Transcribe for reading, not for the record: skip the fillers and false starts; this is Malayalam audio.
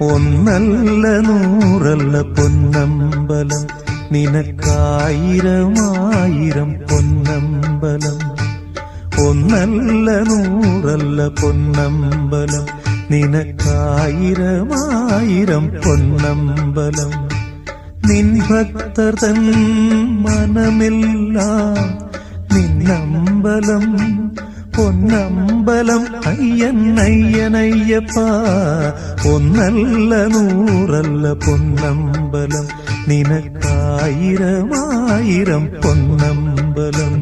ഒന്നല്ല നൂറല്ല പൊന്നമ്പലം, നിനക്കായിരമായിരം പൊന്നമ്പലം. ഒന്നല്ല നൂറല്ല പൊന്നമ്പലം, നിനക്കായിരമായിരം പൊന്നമ്പലം. നിൻ ഭക്തർ തൻ മനമെല്ലാം നിന്നമ്പലം. പൊന്നമ്പലം അയ്യൻ അയ്യനയ്യപ്പ. ഒന്നല്ല നൂറല്ല പൊന്നമ്പലം, നിനക്കായിരമായിരം പൊന്നമ്പലം.